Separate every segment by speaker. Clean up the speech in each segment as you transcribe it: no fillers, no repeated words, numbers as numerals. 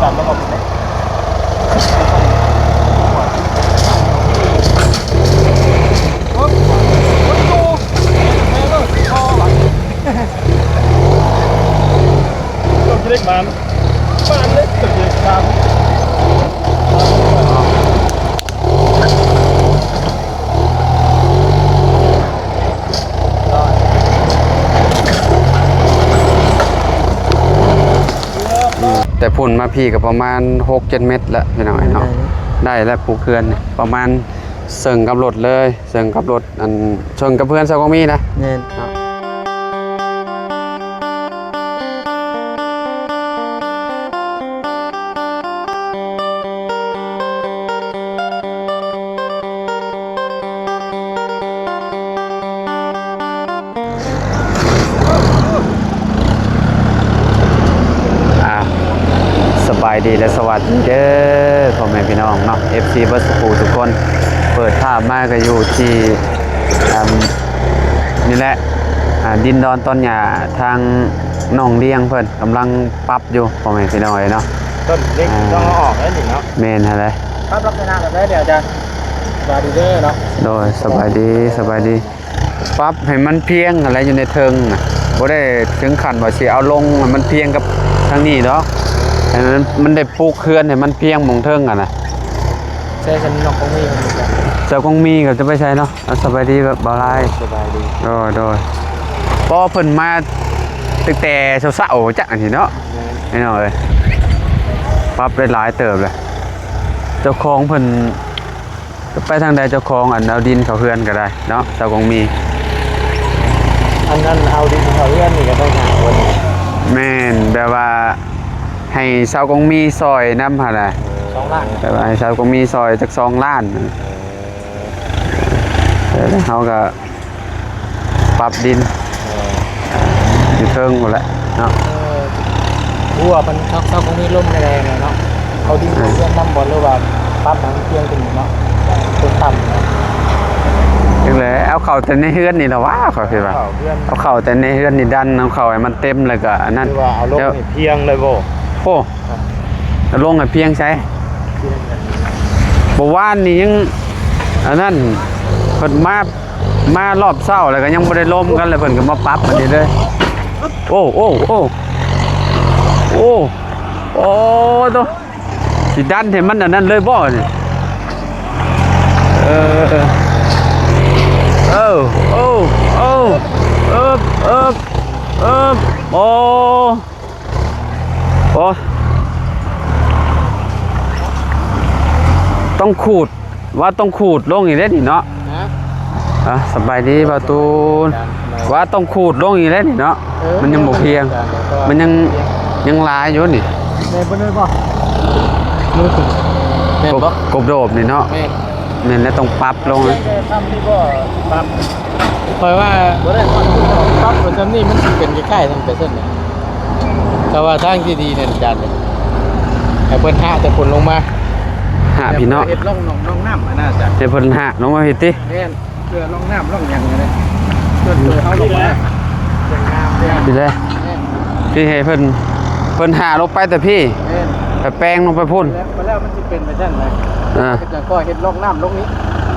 Speaker 1: การระบบเนี่ยโอ้ยดูแม่เลยพ่อหลังต้องเล็กมันบ้านเล็กตึกเล็กครับ
Speaker 2: แต่พุ่นมาพี่กับประมาณ 6-7 เมตรแล้วพี่น้อยเนาะได้แล้วปูเขื่อนประมาณเสิงกับรถเลยเสิงกับรถอันชนกับเพื่อนซะก็มีนะ
Speaker 1: เนี่ย
Speaker 2: สบายดีและสวัสดีเด้อพ่อแม่พี่น้องเนาะ FC เบิร์ดสกูทุกคนเปิดภาพมาก็อยู่ที่นี่แหละดินดอนต้นหญ้าทางหนองเลี้ยงเพิ่นกำลังปรับอยู่พ่อแม่พี่น้องเนาะ
Speaker 1: ต้นเล็กต้องเอาออกแล้วนี่เนาะ
Speaker 2: แม่นอะไร
Speaker 1: ครับลักษณะแบบนี้เดี๋ยวจะสบายดีเด้อเนาะ
Speaker 2: โดยสบายดีปรับให้มันเพียงอะไรอยู่ในเทิงน่ะบ่ได้ถึงขั้นว่าสิเอาลงให้มันเพียงกับทางนี้ดอกแต่มันได้ปลูกเขื่อนให้มันเพียงหม่องเทิงอ่ะนะ
Speaker 1: ใช่ฉันนอกของมีมันจะ
Speaker 2: เจ้าคงมีก็จะไปใช้เนาะสบายดีแบบบ่หลาย
Speaker 1: สบายดี
Speaker 2: โดยพอเพิ่นมาตั้งแต่เช้าๆจักอันนี้เนาะไอ้น้องเอ้ยปรับได้หลายเติบเลยเจ้าของเพิ่นไปทางใดเจ้าของอันเอาดินเขาเฮือนก็ได้เนาะเจ้าคงมี
Speaker 1: อันนั้นเอาดินเขาเลื่อนนี่ก็ต้องหาคน
Speaker 2: แม่นแบบว่าให้ชาวกงมีซอยน้ำหาอะไร
Speaker 1: 2 ล้าน
Speaker 2: แบบว่าให้ชาวกงมีซอยจาก2 ล้านแล้วเขาก็ปรับดินอยู่เทิงหมดแหละเนาะ
Speaker 1: บัวมันเขาคงมีลมแรงเนาะเอาดินเขาเลื่อนน้ำบอลหรือว่าปั๊บหนังเพียงขึ้นเนาะเป็นต่ำเนาะ
Speaker 2: จึงเลยเอาเข่าแต่ในเฮือนนี่แหละว่าเขาคือว่าเอาเข่าแต่ในเฮือนนี่ดันเอาเข่าให้มันเต็มเลยก็อันนั้น
Speaker 1: คือว่าเอาลงนี่เพียงเลยโบ
Speaker 2: โอ้ลงให้เพียงใช้บ่ว่านนี่ยังอันนั้นเพิ่นมารอบเช้าแล้วก็ยังบ่ได้ล้มกันเลยเพิ่นก็มาปรับอันนี้เลยโอ้ตัวสิดันให้มันอันนั้นเลยบ่นี่โอ้ต้องขูดว่าต้องขูดลงอีกแล้วนี่เนาะสบายดีประตูว่าต้องขูดลงอีกแล้วนี่เนาะมันยังบ่เพียงมันยังหลายอยู่นี่
Speaker 1: แม่บ่ได้บ่มือถึงแม่บ่
Speaker 2: กบโดบนี่เนาะแม่นแล้วต้องปรับลงนะ
Speaker 1: ทำนี่ก็ปรับเพราะว่าบ่ได้ปรับประจำนี่มันสิเป็นใกล้ๆทั้งแต่เส้นเนี่ยแต่ว่าทางที่ดีเนี่ยอาจารย์ให้เพิ่นหาแต่ผลลงมา
Speaker 2: หาพี่เนาะ
Speaker 1: เฮ็ดร่องน้ำอันน่าจะ
Speaker 2: เดี๋ยวเพิ่นหาลงมาเฮ็ดติ
Speaker 1: แม่นเพื่อร่องน้ำร่องหยังนี่เพื่อเฮาลงมาสวยงามเลย
Speaker 2: พี่เลยพี่ให้เพิ่นหาลงไปแต่พี่
Speaker 1: แม่น
Speaker 2: แต่แป้งลงไปพุ่น
Speaker 1: แล้วมันสิเป็นไปซั่นเลยก็เฮ็ดร่องน้ำลงนี้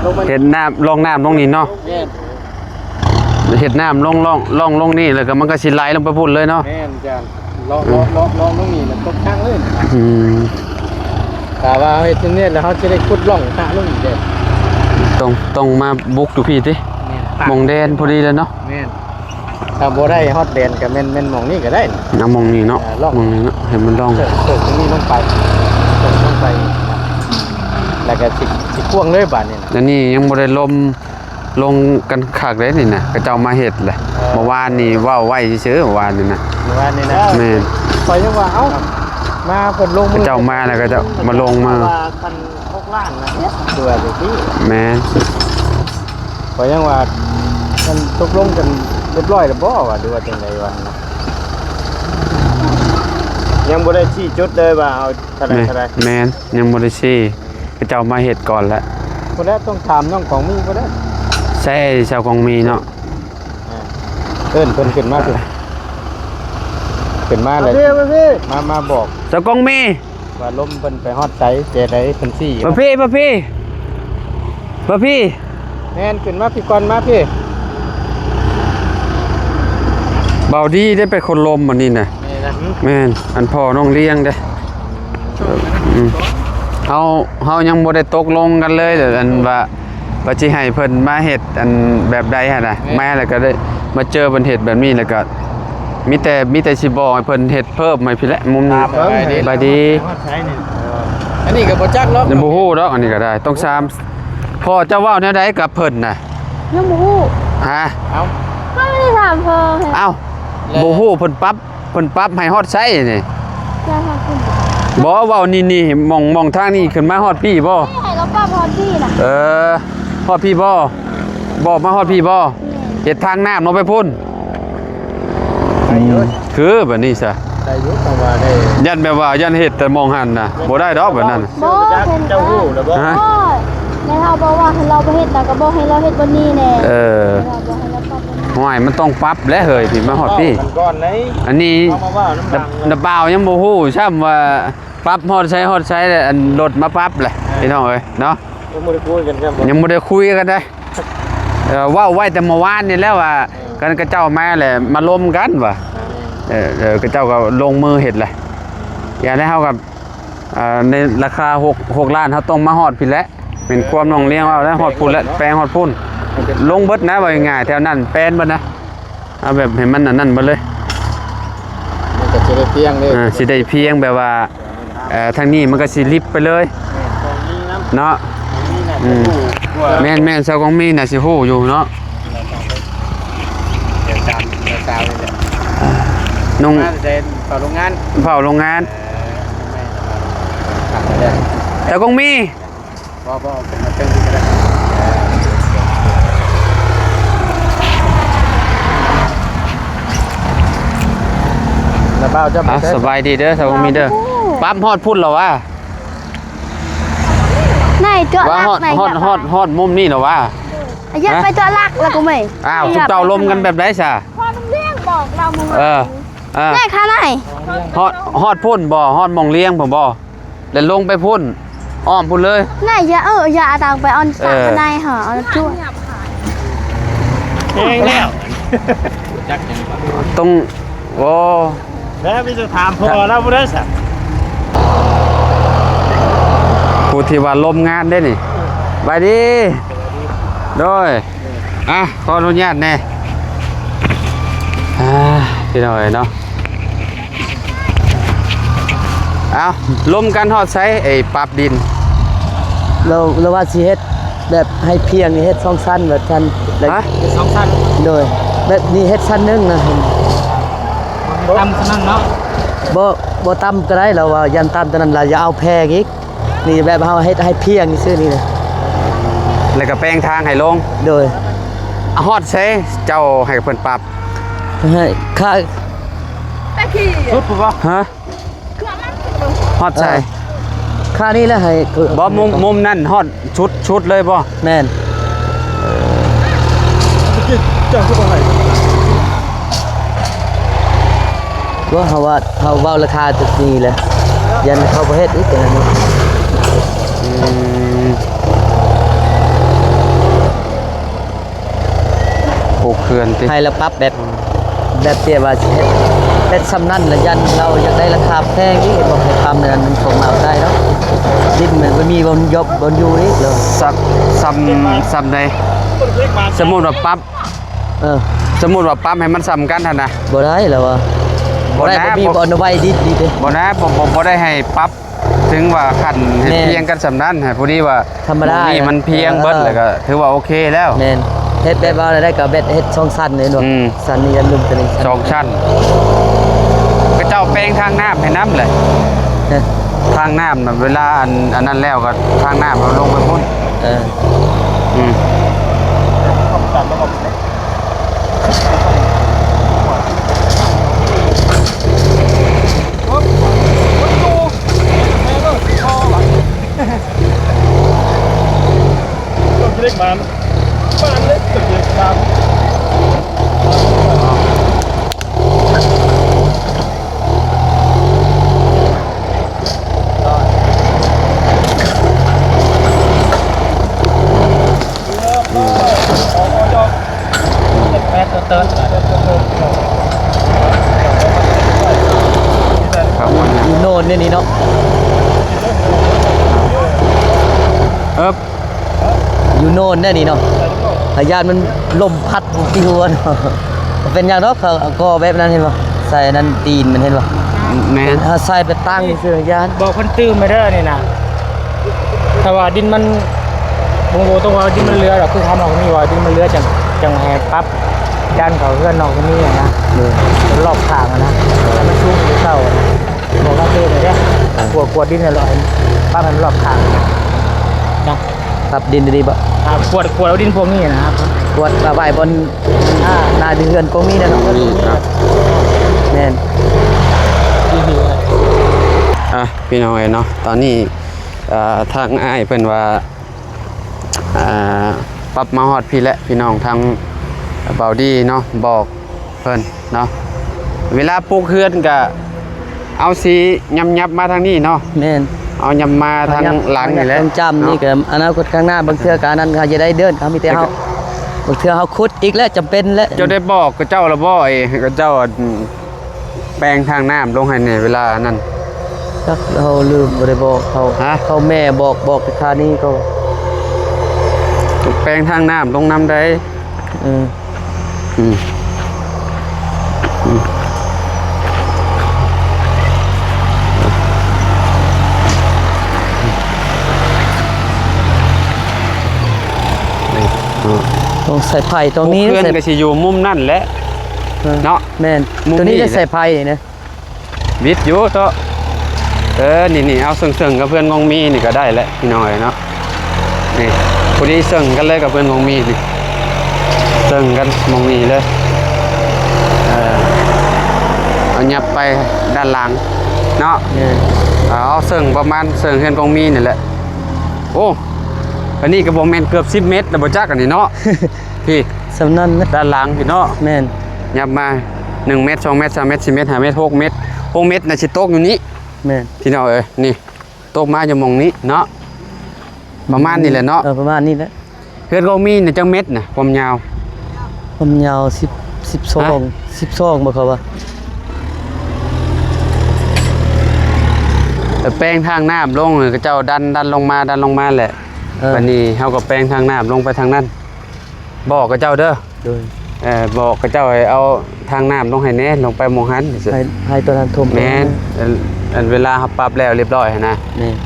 Speaker 1: ลงมัน
Speaker 2: เฮ็ดน้ำลงน้ำลงนี่เนาะ
Speaker 1: แม่น
Speaker 2: เฮ็ดน้ำลงนี่แล้วก็มันก็สิไหลลงไปพุ่นเลยเนาะ
Speaker 1: แม่นจ้ะลองตรงนี้แล้วตกข้างเลย แต่ว่าเฮ็ดจังนี้แล้วเขาจะได้ขุดร่องพระลงอีกเด้
Speaker 2: ต้องมาบุกอยู่พี่ติมองแดนพอดีเลยเนาะ
Speaker 1: แม่นถ้าบ่ได้ฮอดแดนก็แม่นมองนี่ก็ได้
Speaker 2: น้ำมองนี่เนาะมองนี่เนาะให้มันลอง
Speaker 1: เสิร์ฟตรงนี้ลงไปแล้วก็สิพ่วงเลยบาดนี้นะ
Speaker 2: แล้วนี่ยังบ่ได้ลงกันคักเลยนี่นะก็เจ้ามาเฮ็ดแหละเมื่อวานนี่ว้าไว้ซื่อๆเมื่อวานนี่นะ
Speaker 1: เมื่อวานนี้นะ
Speaker 2: แม่น
Speaker 1: ปล่อยจังว่าเอ้ามาเพิ่นลงมือ
Speaker 2: เจ้ามาแล้วก็จะมาลงมา
Speaker 1: ว่าคัน6ล้านนะดูว่าจังซี่
Speaker 2: แม่น
Speaker 1: ปล่อยจังว่ามันตกลงกันเรียบร้อยแล้วบ่ว่าดูว่าจังไดวะยังบ่ได้ชี้จุดเลยว่าเอาเท่าไหร่
Speaker 2: แม่นยังบ่ได้ซี่ก็เจ้ามาเฮ็ดก่อนแล้ว
Speaker 1: บ่ได้ต้องถามน้องของมีบ่ได้
Speaker 2: ใช่ชาวกองมีเนาะ
Speaker 1: เพิ่นขึ้นมาเลยขึ้นมาเลยมาบอก
Speaker 2: ชาวกองมี
Speaker 1: ว่าลมเพิ่นไปฮอดไสเจไดเพิ่นซี่
Speaker 2: มาพี่มาพี่มาพี่
Speaker 1: แม่นขึ้นมาพี่ก่อนมาพี่
Speaker 2: เบาดีได้ไปคนลมอันนี้น่ะ
Speaker 1: นี่นะ
Speaker 2: แม่นอันพ่อน้องเลี้ยงเด้อืมเฮายังบ่ได้ตกลงกันเลยเดี๋ยวอันว่าสิให้เพิ่นมาเฮ็ดอันแบบใดหั่นน่ะแม่แล้วก็ได้มาเจอเพิ่นเฮ็ดแบบนี้แล้วก็มีแต่สิบอกให้เพิ่นเฮ็ดเพิ่มให้พี่แหละมุมนี้บายดี
Speaker 1: ฮอดไสนี่อันนี้ก็บ่จักหรอก
Speaker 2: ยังบ่ฮู้ดอกอันนี้ก็ได้ต้องพ่อเจ้าเว้าแนวใดกับเพิ่นน่ะ
Speaker 3: ยังบ่ฮู้
Speaker 2: ฮะ
Speaker 1: เอ้า
Speaker 3: ก็ไม่ได้ถามเพิ่น
Speaker 2: เอ้าบ่ฮู้เพิ่นปรับให้ฮอดไสนี่
Speaker 3: จะทำคุณ
Speaker 2: บ่เว้านี่มองทางนี้ขึ้นมาฮอดพี่บ่
Speaker 3: ไม่ให้เราป้าพรพี่น่ะ
Speaker 2: ฮอดพี่บ่บอกมาฮอดพี่บ่เฮ็ดทางน้ำเนาะไปพุ่น
Speaker 1: ได้อยู่
Speaker 2: คือแบบนี้ซะ
Speaker 1: ได้อยู่เพราะว่าได้
Speaker 2: ยันแบบว่ายันเฮ็ดแต่มองหันน่ะบ่ได้ดอกแบบนั้น
Speaker 3: บ่
Speaker 1: เจ้าฮู้แล้วบ่
Speaker 2: ฮะ
Speaker 3: บ่ในเฮาบอกว่าให้เราบ่เฮ็ดน่ะก็บ่ให้เราเฮ็ดบ่นี้แน่ เราบ่ให้เราป้าบ่นี้
Speaker 2: ห้อยมันต้องปรับแล้วเฮ้ยพี่มาฮอดพี่
Speaker 1: มันก่อนเลย
Speaker 2: อันนี้
Speaker 1: เอามาว่าน้ำดัง
Speaker 2: น้ำเปล่ายังบ่ฮู้ซ้ำว่าปรับฮอดใช้อันรถมาปรับแหละพี่น้องเอ้ยเนาะ
Speaker 1: ยังบ่ได้คุยกันครับ
Speaker 2: ยังบ่ได้คุยกันได้เว้าไว้แต่เมื่อวานนี่แล้วว่ากันกระเจ้ามาแหละมาล้มกันว่ะกระเจ้าก็ลงมือเฮ็ดแหละอย่างได้เฮากับในราคา6ล้านเฮาต้องมาฮอดพี่แหละเป็นความน้องเลี้ยงว่าแล้วฮอดพุ่นแล้วแปลงฮอดพุ่นลงเบิดนะว่าง่ายๆแถวนั้นแปลนเบิดนะเอาแบบให้มันนั่นเบิดเลย
Speaker 1: มันก็สิได้เพียงเด้
Speaker 2: สิได้เพียงแบบว่าทางนี้มันก็สิลิฟไปเลยเนาะแม่นเซากองมีน่ะสิฮู้อยู่เนาะ
Speaker 1: เดี๋ยวตามเดี๋ยวตามเลย
Speaker 2: นุ่ง
Speaker 1: งานเดินเข้าโรงงาน
Speaker 2: เผาโรงงาน
Speaker 1: ขับไปได้
Speaker 2: เซากองมี
Speaker 1: บ่เป็นมาเติมก็ได้แล้วเบ้าจะ
Speaker 2: สบายดีเด้อเซากองมีเด้อปั๊มฮอดพุ่นเหรอวะ
Speaker 3: ไหนเจาะ
Speaker 2: ว่า
Speaker 3: ลัก
Speaker 2: ฮอด
Speaker 3: ไหน
Speaker 2: ฮอดมุมนี่เหรอวะ
Speaker 3: อย่าไปเจาะลักแล้วก็ไม่
Speaker 2: อ้าวทุกเจ้าลมกันแบบไดซะ
Speaker 3: พ่อต้องเลี้ยงบอกเรามึง
Speaker 2: ไหน
Speaker 3: ค่ะไหน
Speaker 2: ฮอดพุ่นบ่ฮอดหมองเลี้ยงผมบ่แล้วลงไปพุ่นอ้อมพุ่นเลย
Speaker 3: ไหนอย่าต่างไปออนสักไหนหาเอาจุ๊
Speaker 1: เองแล้วจักยังบ่
Speaker 2: ตรงโอ้
Speaker 1: แล้วพี่จะถามพ่อแล้วบ่ได้สัก
Speaker 2: ผู้ที่ว่าลมงานได้นี่ไปดีโดยขออนุญาตแน่พี่น้อยเนาะเอาลมกันฮอดไซไอ้ปรับดิน
Speaker 4: เราว่าสิเฮ็ดแบบให้เพียงนี่เฮ็ดสองชั้นแบบชั้น
Speaker 2: ฮะ
Speaker 1: สองชั้น
Speaker 4: โดยแบบนี้เฮ็ดชั้นหนึงนะ
Speaker 1: ทำซั่นเนาะ
Speaker 4: บ่ต่ำก็ได้เราว่ายันต่ำตอนนั้นเราอย่าเอาแพงอีกนี่แบบเฮาเฮ็ดให้เพียงนี่ซื่อนี่นะ
Speaker 2: แล้วก็แปลงทางให้ลง
Speaker 4: โดย
Speaker 2: ฮอดไซเจ้าให้เพิ่นปรับ
Speaker 4: ให้ค่า
Speaker 1: สุดปุ๊บบ่
Speaker 2: ฮะฮอดไซ
Speaker 4: ค่านี้แหละให้คือ
Speaker 2: บ่มุมนั่นฮอดชุดเลยบ่
Speaker 4: แม่น
Speaker 1: เจ้าคือบ่ให้
Speaker 4: ก็เฮาว่าเฮาเว้าราคาตึกนี้แหละยันเขาบ่เฮ็ดอีกแต่เนาะ
Speaker 2: ปลูกเขื่อนติ
Speaker 4: ให้เราปรับแบบเตี้ยว่าสิเฮ็ดซ้ำนั่นแล้วยันเราอยากได้ราคาแพงอีกบ่ให้ทำนั้นมันคงเอาได้เนาะดินมันบ่มีบนยบบนอยู่นี่เด้อ
Speaker 2: ซ้ำใดสมมุติว่าปรับ สมมุติว่าปรับให้มันซ้ำกันหั่นน่ะ
Speaker 4: บ่ได้แล้วว่า
Speaker 2: บ่
Speaker 4: บ่ได้
Speaker 2: นะ
Speaker 4: บ่มีบ่อนไว้ดีเด้
Speaker 2: บ่นะบ่ได้ให้ปรับถึงว่าขั้นให้
Speaker 4: แม่น
Speaker 2: เพียงกันสำนั้นให้ผู้นี้ว่า
Speaker 4: ธรรมดา
Speaker 2: นี่มันเพียงเบิดแล้วก็ถือว่าโอเคแล้ว
Speaker 4: แม่นเฮ็ดแบบว่าได้ก็เบ็ดเฮ็ดช่องสั้นเลยเนาะ
Speaker 2: อืม
Speaker 4: สั้นนี่ยันลุมตัวนี้
Speaker 2: สองชั้นก็เจ้าแปลงทางน้ำให้น้ำเลย
Speaker 4: เออ
Speaker 2: ทางน้ำน่ะเวลาอันนั้นแล้วก็ทางน้ำเราลงไปพุ่น
Speaker 4: เออ
Speaker 2: อืม
Speaker 1: เล็กมันบ้านเล็กตึกเล็กตาม
Speaker 2: อ
Speaker 4: อยู่โน่นได้นี่เนาะพยานมันลมพัดที่หัวเนาะเป็นอย่างเนาะเขาก็แบบนั้นเห็นป่ะใส่นั่นตีนมันเห็นป่ะ
Speaker 2: แม่น
Speaker 4: ถ้าใส่ไปตั้งเสื้อยาน
Speaker 1: บอกเพิ่นตื้มไม่ได้นี่นะถ้าว่าดินมันบงโบตรงว่าดินมันเรือหรอกคือทำออกนี่ว่าดินมันเรือจังแหปั๊บดันเขาเพื่อนนอกตรงนี้นะรอบข้างนะถ้ามันชุ่มหรือเศร้านะบอกว่าเต้เลยเนี่ยกวดดินอร่อยป้ามันรอบข้างนะครับ
Speaker 4: ดินดีบ่
Speaker 1: กวดเอาดินพวกนี้นะครับ
Speaker 4: กวดมาไว้บนหน้าเดือนก็มีนะเนาะ
Speaker 2: นี่ครับ
Speaker 4: แม่น
Speaker 1: ดีๆเลย
Speaker 2: พี่น้องเอ้ยเนาะตอนนี้ทางอ้ายเพิ่นว่าปรับมาฮอดพี่และพี่น้องทางเบาดีเนาะบอกเพิ่นเนาะเวลาปลูกเฮือนก็เอาสียับมาทางนี้เนาะ
Speaker 4: แม่น
Speaker 2: เอายับมาทางหลังนี่แหละ
Speaker 4: ต้องจำนี่ก็อนาคตข้างหน้าบางเทื่อการนั้นเขาจะได้เดินเขามีแต่เฮาบางเทื่อเฮาขุดอีกแล้วจำเป็นแล้ว
Speaker 2: เจ้าได้บอกกับเจ้าละบ่กับเจ้าแปลงทางน้ำลงให้ในเวลานั้น
Speaker 4: จักเราลืมบ่ได้บอกเขา
Speaker 2: ฮะ
Speaker 4: เขาแม่บอกแต่คานี้ก็
Speaker 2: แปลงทางน้ำลงน้ำได้
Speaker 4: อืม
Speaker 2: อืม
Speaker 4: ต้องใส่ไผ่ตรงนี้
Speaker 2: เพื่อน
Speaker 4: ใส่
Speaker 2: ก็สิอยู่มุมนั่นแหละเนาะ
Speaker 4: แม่น
Speaker 2: มุม
Speaker 4: ตัวนี้
Speaker 2: นี้
Speaker 4: จะใส่ไผ่นะ
Speaker 2: วิทย์อยู่โตะนี่เอาเสิ่งๆกับเพื่อนงงมีนี่ก็ได้แหละพี่น้อยเนาะนี่พอดีเสิ่งกันเลยกับเพื่อนงงมีนี่เสิ่งกันมองมีเลยเอายับไปด้านหลังเนาะ
Speaker 4: แม่น
Speaker 2: เอาเสิ่งประมาณเสิ่งเพื่อนงงมีนี่แหละโอ้อันนี้ก็บ่แม่นเกือบ10 เมตรแล้วบ่จักอันนี้เนาะ พี่
Speaker 4: สำนั้นนะ
Speaker 2: ด้านหลังพี่เนาะ
Speaker 4: แม่น
Speaker 2: ยับมา1 เมตร 2 เมตร 3 เมตร 4 เมตร 5 เมตร 6 เมตร6 เมตรน่ะสิตกอยู่นี้
Speaker 4: แม่น
Speaker 2: พี่น้องเอ้ยนี่ตกมาอยู่หมองนี้เนาะประมาณนี้แหละเนาะ
Speaker 4: ประมาณนี้แหละ
Speaker 2: เฮือนก็มีน่ะจังเม็ดน่ะความยาว
Speaker 4: ความยาว12บ่เขาว่า
Speaker 2: แต่แปลงทางน้ำลงนี่ก็เจ้าดันลงมาแหละวันนี้เฮาก็แปลงทางน้ำลงไปทางนั้นบอกกับเจ้าเด้อ
Speaker 4: โดย
Speaker 2: บอกกับเจ้าให้เอาทางน้ำลงให้แน่ลงไปหมองหัน
Speaker 4: ให้ตัวนั้นทม
Speaker 2: แม่นอันเวลาเฮาปรับแล้วเรียบร้อยนะ
Speaker 4: แม่น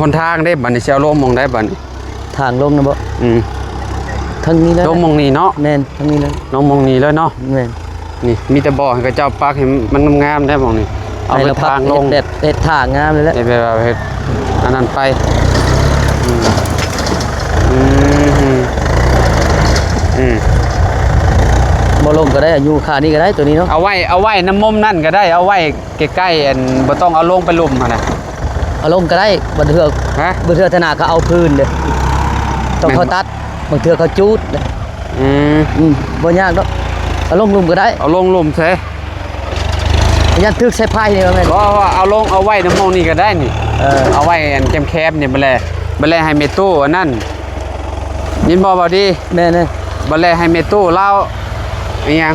Speaker 2: หนทางได้บัดนี้สิเอาลงหมองได้บัดนี้
Speaker 4: ทางลงนะบ่ ทางนี้แล้ว
Speaker 2: ลงหมองนี้เนาะ
Speaker 4: แม่นทางนี้แล้ว
Speaker 2: ลงหมองนี้เลยเนาะ
Speaker 4: แม่น
Speaker 2: นี่มีแต่บอกให้กับเจ้าปักให้มันงามได้หมองนี้เอาไปทางลง
Speaker 4: แบบเฮ็ดทางงามเลยแหละ
Speaker 2: เฮ็ดแบบเฮ็ดอันนั้นไป
Speaker 4: บ่ลงก็ได้อยู่ค่านี้ก็ได้ตัวนี้เนาะ
Speaker 2: เอาไว้น้ำมุมนั่นก็ได้เอาไว้ใกล้ๆอันบ่ต้องเอาลงไปลุ่มหั่นน่ะ
Speaker 4: เอาลงก็ได้บางเทื่อ
Speaker 2: ฮะ
Speaker 4: บางเทื่อธนาก็เอาพื้นเด้อต้องเขาตัดบางเทื่อเขาจูดเด้อ บ่ยากดอกเอาลงลุ่มก็ได้
Speaker 2: เอาลงลุ่มใช่
Speaker 4: ยันทึกใส่ไผ่นี่ว่าแม่น
Speaker 2: ก็ว่าเอาไว้น้ำมองนี่ก็ได้นี่เอาไว้อันแคบๆนี่บ่แลให้เมตู้อันนั้นยินบ่ดี
Speaker 4: แม่นเด้อ
Speaker 2: บ่แลให้เมตู้เล่าอีหยัง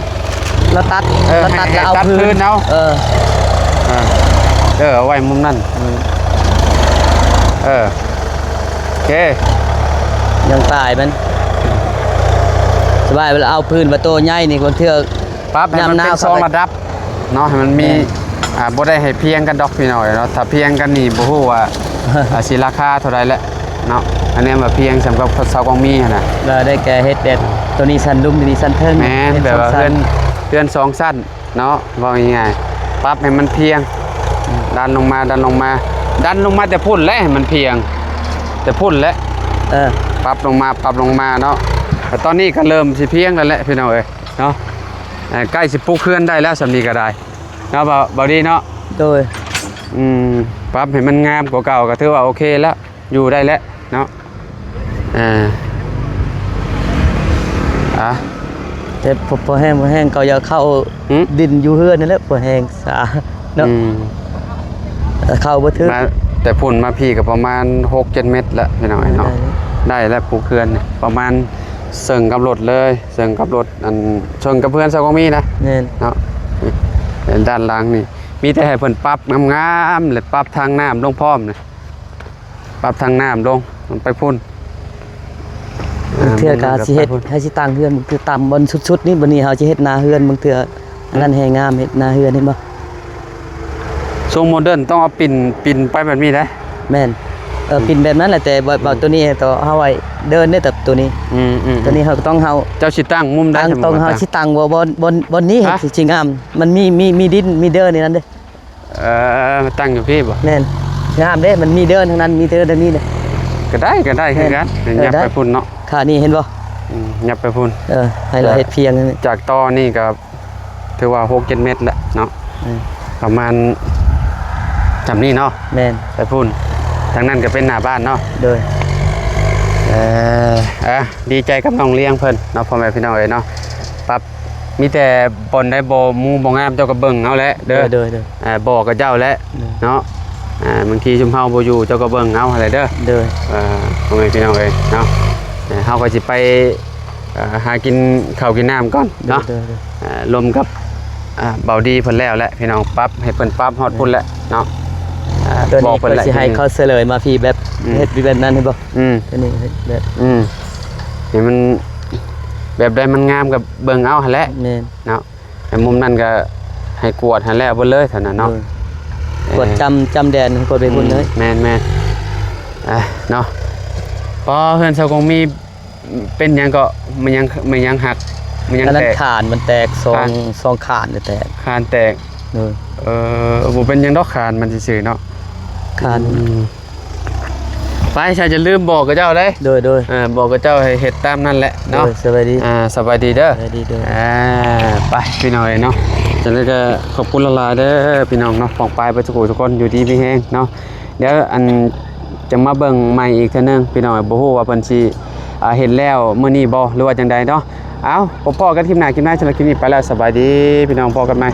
Speaker 4: แล้วตัด
Speaker 2: ให้
Speaker 4: แล้วเอา
Speaker 2: ตัดพื้นเอา
Speaker 4: เ
Speaker 2: เอาไว้มุมนั้นโอเค
Speaker 4: ยังตายมันสบายเวลาเอาพื้นมาโตใหญ่นี่คนเทื่อ
Speaker 2: ปรับให้มันเป็นสองระดับเนาะให้มันมีบ่ได้ให้เพียงกันดอกพี่น้อยเนาะถ้าเพียงกันนี่บ่ฮู้ว่า สิราคาเท่าใดแหละเนาะอันนี้มาเพียงสำหรับสาวกองมีหั่นน่ะ
Speaker 4: เราได้แก่เฮ็ดแบบตัวนี้สันลุ่มตัวนี้สันเทิง
Speaker 2: แม่นแบบว่าเพื่อนสองสั้นเนาะว่าง่ายๆปรับให้มันเพียงดันลงมาแต่พุ่นแล้วให้มันเพียงแต่พุ่นแล้วปรับลงมาเนาะแต่ตอนนี้ก็เริ่มสิเพียงแล้วแหละพี่น้องเอ้ยเนาะใกล้สิปลูกเฮือนได้แล้วสำนีก็ได้เนาะบ่ดีเนาะ
Speaker 4: โดย
Speaker 2: ปรับให้มันงามกว่าเก่าก็ถือว่าโอเคแล้วอยู่ได้แล้วเนาะ
Speaker 4: แต่พอแห้งก็อย่าเข้าดินอยู่เฮือนนั่นแหละพอแห้งสาเนาะเข้าบ่ถึง
Speaker 2: แต่พุ่นมาพี่ก็ประมาณ 6-7 เมตรละพี่น้อยเนาะได้แล้วปลูกเฮือนประมาณเสิ่งกับรถเลยเสิ่งกับรถอันชนกับเพื่อนซะก็มีนะ
Speaker 4: แม่น
Speaker 2: เนาะด้านหลังนี่ มีแต่ให้เพิ่นปรับงามๆเลยปรับทางน้ำลงพร้อมเลยปรับทางน้ำลงมันไปพุ่น
Speaker 4: เทื่อกาสิเฮ็ดให้สิตั้งเฮือนคือต่ำบนสุดๆนี่บัดนี้เฮาสิเฮ็ดนาเฮือนบางเทื่ออันนั้นให้งามเฮ็ดนาเฮือนเห็นบ่
Speaker 2: ทรงโมเดิร์นต้องเอาปิ่นไปแบบนี้ได้
Speaker 4: แม่นปิ่นแบบนั้นแหละแต่บ่ตัวนี้ต่อเฮาไว้เดินได้แต่ตัวนี้ตัวนี้เฮาก็ต้องเฮา
Speaker 2: เจ้าสิตั้งมุมได้
Speaker 4: ตั้ง
Speaker 2: ใช่ไหม
Speaker 4: ต้องเฮาสิตั้งบนนี้เฮ็ดสิงามมันมีดินมีเดินในนั้นเด้
Speaker 2: มาตั้งอยู่พี่บ่
Speaker 4: แม่นงามเด้มันมีเดินทั้งนั้นมีเดินทางนี้เด้
Speaker 2: ก็ได้คือกันยับ
Speaker 4: ได้
Speaker 2: ไปพุ่นเนาะ
Speaker 4: ค่านี่เห็นบ่
Speaker 2: ยับไปพุ่น
Speaker 4: ให้เราเฮ็ดเพียงนี่
Speaker 2: จากต่อนี่ก็ถือว่า6-7 เมตรแล้วเนาะประมาณจำนี่เนาะ
Speaker 4: แม่น
Speaker 2: ไปพุ่นทางนั้นก็เป็นหน้าบ้านเนาะ
Speaker 4: โดย
Speaker 2: ดีใจกับน้องเลี้ยงเพิ่นเนาะพ่อแม่พี่น้องเอ้ยเนาะปรับมีแต่บนได้บ่มูบ่งามเจ้าก็เบิ่งเอาแหละเด้อ
Speaker 4: โดย
Speaker 2: บอกกับเจ้าแหละเนาะบางทีชุมเฮาบ่อยู่เจ้าก็เบิ่งเอาอะไรเด้อ
Speaker 4: โดย
Speaker 2: พ่อแม่พี่น้องเอ้ยเนาะเฮาก็สิไปหากินข้าวกินน้ำก่อนเนาะรวมกับเบาดีเพิ่นแล้วแหละพี่น้องปรับให้เพิ่นปรับฮอดพุ่นแล้วเนาะ
Speaker 4: ตัว
Speaker 2: บอ
Speaker 4: นี้
Speaker 2: กเพิ่น
Speaker 4: ก็
Speaker 2: แหละ
Speaker 4: สิให้เขาเสลยมาพี่แบบเฮ็ดแบบนั้นเห็นบ่ตัวนี้เฮ็ดแบบ
Speaker 2: นี่มันแบบใดมันงามกับเบิ่งเอาหั่นแหละ
Speaker 4: แม่น
Speaker 2: เนาะแต่มุมนั้นก็ให้กวดหั่นแหละเบิดเลยเท่านั้นเนาะ
Speaker 4: กดจำแดนกดไปพุ่นเลย
Speaker 2: แม่นเนาะพอเฮือนเซาคงมีเป็นหยังก็มันยังหักมันยัง
Speaker 4: อันนั้
Speaker 2: แต
Speaker 4: น
Speaker 2: ก
Speaker 4: ขานมันแตกซองขานแตก
Speaker 2: คานแตก
Speaker 4: เออ
Speaker 2: บ่เป็นหยังดอกคานมันซื่อๆเนาะ
Speaker 4: ขาน
Speaker 2: ไปชายจะลืมบอกกับเจ้าได้
Speaker 4: โดย
Speaker 2: บอกกับเจ้าให้เฮ็ดตามนั่นแหละเนาะ
Speaker 4: สบายดี
Speaker 2: สบายดีเด้อ
Speaker 4: สบายดีเด้อ
Speaker 2: ไปพี่น้องเนาะจังได๋ก็ขอบคุณหลายๆเด้อพี่น้องเนาะของปลายไปทุกคนอยู่ดีมีแฮงเนาะเดี๋ยวอันจะมาเบิ่งใหม่อีกเทื่อนึงพี่น้องบ่ฮู้ว่าเพิ่นสิเห็นแล้วมื้อนี้บ่หรือว่าจังใดเนาะเอาพบกันคลิปหน้าสำหรับคลิปนี้ไปแล้วสบายดีพี่น้องพอกันใหม่